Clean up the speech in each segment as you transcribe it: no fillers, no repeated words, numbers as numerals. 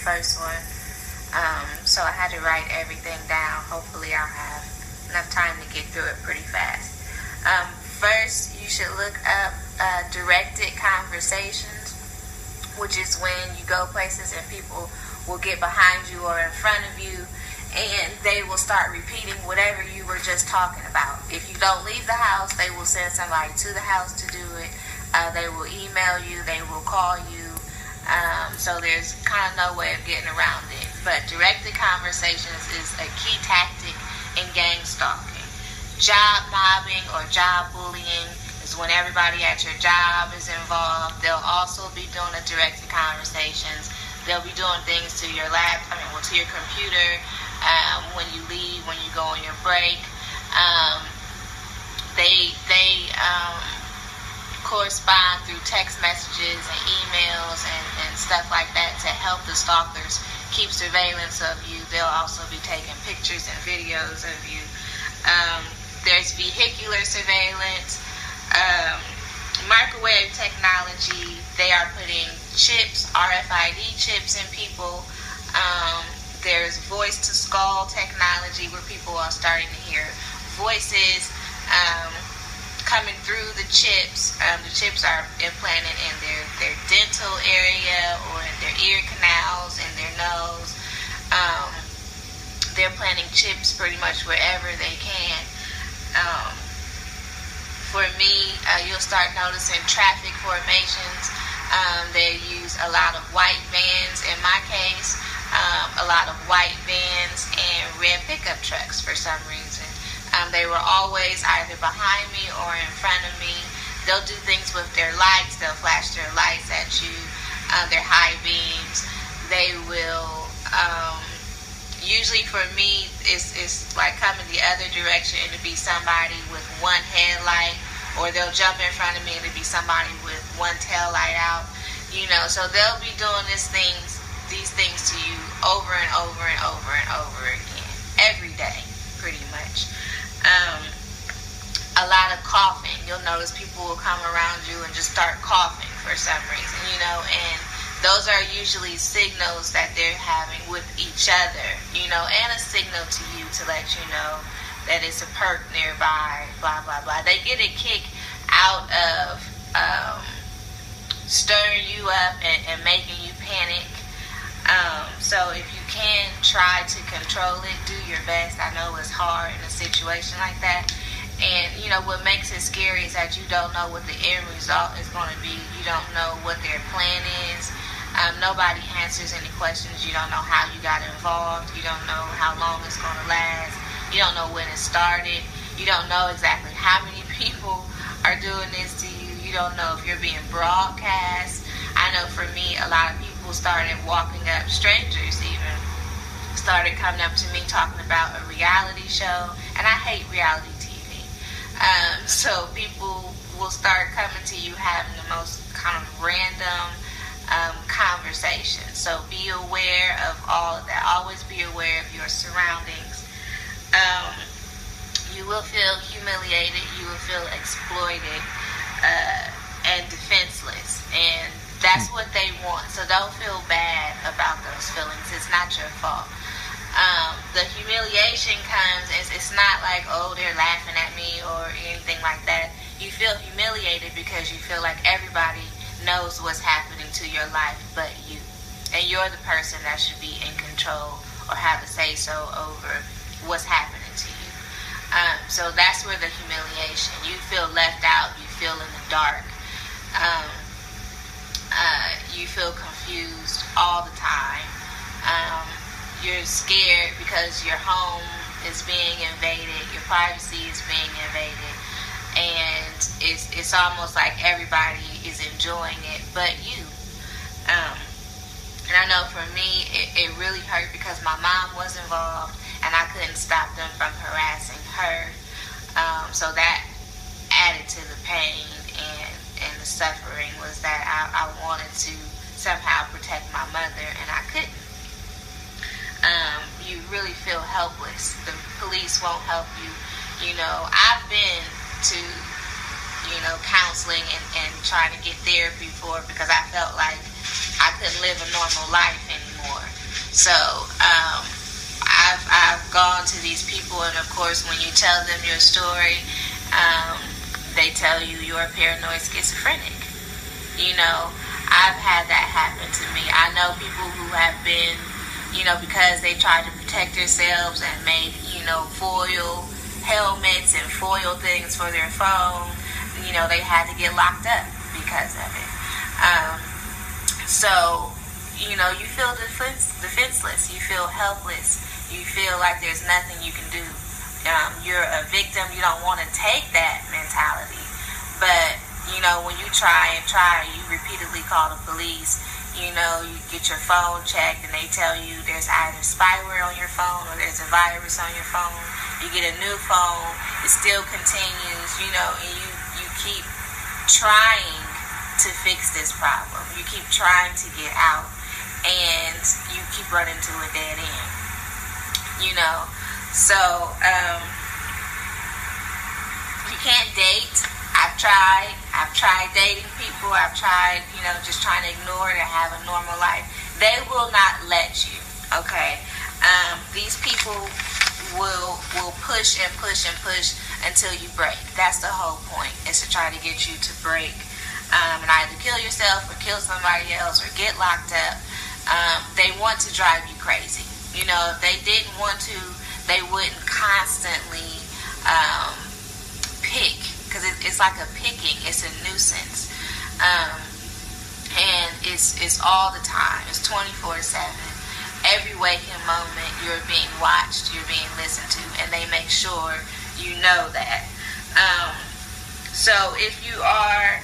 first one. So I had to write everything down. Hopefully I'll have enough time to get through it pretty fast. First, you should look up directed conversations, which is when you go places and people will get behind you or in front of you, and they will start repeating whatever you were just talking about. If you don't leave the house, they will send somebody to the house to do it. They will email you. They will call you. So there's kind of no way of getting around it. But directed conversations is a key tactic in gang stalking. Job mobbing or job bullying is when everybody at your job is involved. They'll also be doing the directed conversations. They'll be doing things to your to your computer when you leave, when you go on your break. They correspond through text messages and emails and stuff like that to help the stalkers keep surveillance of you. They'll also be taking pictures and videos of you. There's vehicular surveillance, microwave technology. They are putting chips, RFID chips in people. There's voice-to-skull technology where people are starting to hear voices coming through the chips. The chips are implanted in their dental area or in their ear canals, in their nose. They're planting chips pretty much wherever they can. For me, you'll start noticing traffic formations. They use a lot of white vans. In my case, a lot of white vans and red pickup trucks for some reason. They were always either behind me or in front of me. They'll do things with their lights. They'll flash their lights at you, their high beams. They will... usually for me, it's like coming the other direction. It'll be somebody with one headlight, or they'll jump in front of me and it'll be somebody with one tail light out. So they'll be doing these things to you over and over and over and over again, every day, pretty much. A lot of coughing. You'll notice people will come around you and just start coughing for some reason, and those are usually signals that they're having with each other, and a signal to you to let you know that it's a perk nearby, blah, blah, blah. They get a kick out of stirring you up and making you panic. So if you can try to control it, do your best. I know it's hard in a situation like that. And, what makes it scary is that you don't know what the end result is going to be. You don't know what their plan is. Nobody answers any questions. You don't know how you got involved. You don't know how long it's going to last. You don't know when it started. You don't know exactly how many people are doing this to you. You don't know if you're being broadcast. I know for me, a lot of people started walking up, strangers even, started coming up to me talking about a reality show. And I hate reality TV. So people will start coming to you having the most kind of random conversation. So be aware of all of that. Always be aware of your surroundings. You will feel humiliated. You will feel exploited and defenseless. And that's what they want. So don't feel bad about those feelings. It's not your fault. The humiliation comes, it's not like, oh, they're laughing at me or anything like that. You feel humiliated because you feel like everybody knows what's happening to your life but you. And you're the person that should be in control or have a say-so over what's happening to you. So that's where the humiliation. You feel left out. You feel in the dark. You feel confused all the time. You're scared because your home is being invaded. Your privacy is being invaded. And it's almost like everybody is enjoying it but you. And I know for me, it really hurt because my mom was involved and I couldn't stop them from harassing her. So that added to the pain and the suffering was that I wanted to somehow protect my mother and I couldn't. You really feel helpless. The police won't help you. I've been to, counseling and trying to get therapy for it because I felt like I couldn't live a normal life anymore. So I've gone to these people, and of course, when you tell them your story, they tell you you're paranoid schizophrenic. You know, I've had that happen to me. I know people who have been, because they tried to protect themselves and made, foil helmets and foil things for their phone. They had to get locked up because of it. So, you feel defenseless. You feel helpless. You feel like there's nothing you can do. You're a victim. You don't want to take that mentality. But, when you try, you repeatedly call the police. You get your phone checked and they tell you there's either spyware on your phone or there's a virus on your phone. You get a new phone. It still continues, and you keep trying to fix this problem. You keep trying to get out, and you keep running to a dead end. So you can't date. I've tried dating people. I've tried, just trying to ignore it and have a normal life. They will not let you. Okay, these people will push and push and push until you break. That's the whole point, is to try to get you to break, and either kill yourself or kill somebody else or get locked up. They want to drive you crazy. If they didn't want to, they wouldn't constantly pick, because it's like a picking. It's a nuisance, and it's all the time. It's 24/7. Every waking moment, you're being watched, you're being listened to, and they make sure you know that. So if you are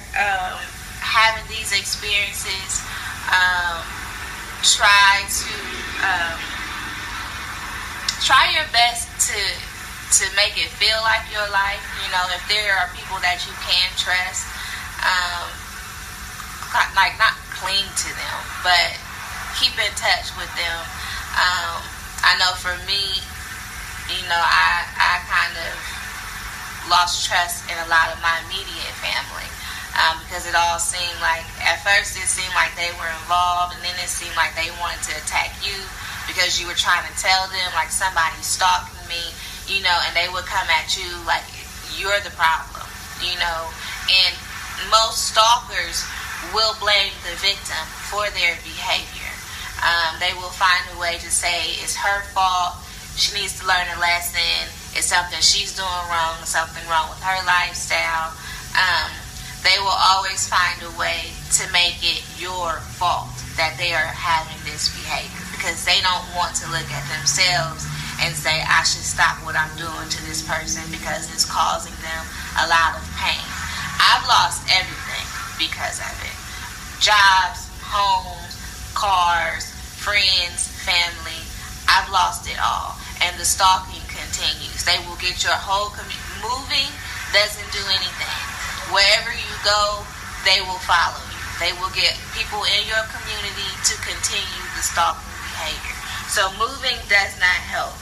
having these experiences, try your best to make it feel like your life. If there are people that you can trust, not cling to them, but keep in touch with them. I know for me, I kind of lost trust in a lot of my immediate family, because it all seemed like, at first it seemed like they were involved, and then it seemed like they wanted to attack you because you were trying to tell them, like, somebody's stalking me, and they would come at you like you're the problem, and most stalkers will blame the victim for their behavior. They will find a way to say it's her fault, she needs to learn a lesson, it's something she's doing wrong, something wrong with her lifestyle. They will always find a way to make it your fault that they are having this behavior, because they don't want to look at themselves and say, I should stop what I'm doing to this person because it's causing them a lot of pain. I've lost everything because of it. Jobs, homes, cars, friends, family. I've lost it all. And the stalking continues. They will get your whole community. Moving doesn't do anything. Wherever you go, they will follow you. They will get people in your community to continue the stalking behavior. So moving does not help.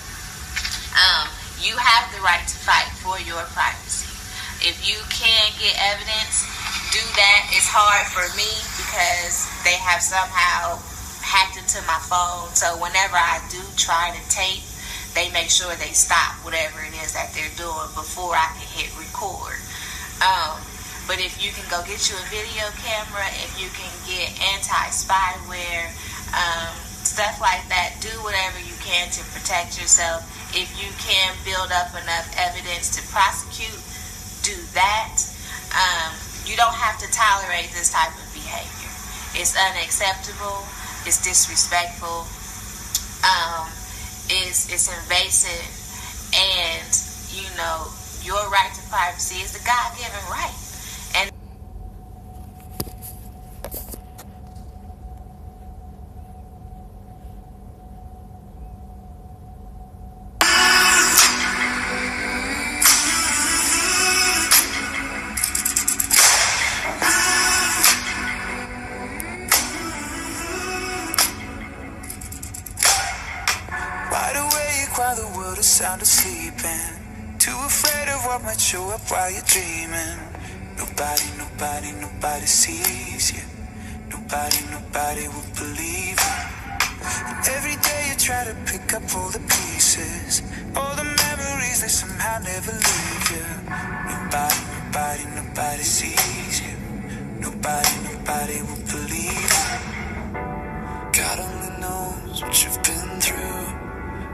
You have the right to fight for your privacy. If you can get evidence, do that. It's hard for me because they have somehow hacked into my phone. So whenever I do try to tape, they make sure they stop whatever it is that they're doing before I can hit record. But if you can go get you a video camera, if you can get anti-spyware, stuff like that, do whatever you can to protect yourself. If you can build up enough evidence to prosecute, do that. You don't have to tolerate this type of behavior. It's unacceptable. It's disrespectful. It's invasive. And, your right to privacy is the God-given right. And while the world is sound asleep, and too afraid of what might show up while you're dreaming. Nobody sees you. Nobody will believe you. And every day try to pick up all the pieces, all the memories that somehow never leave you. Nobody sees you. Nobody will believe you. God only knows what you've been through.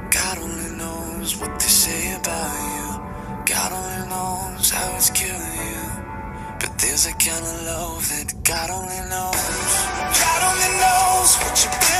God only knows what they say about you. God only knows how it's killing you. But there's a kind of love that God only knows. God only knows what you've been